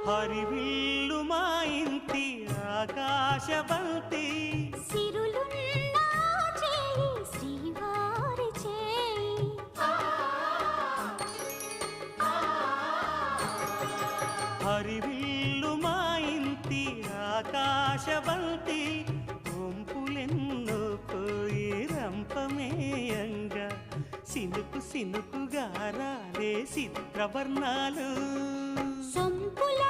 హరివిల్లు మా ఇంటి ఆకాశబంతి సిరులున్నా చేయి శ్రీవారి చేయి హరివిల్లు మా ఇంటి ఆకాశబంతి వంపులెన్నో పోయి రంపమేయంగా సినుకు సినుకుగా రాలే చిత్రవర్ణాలు సొంపుల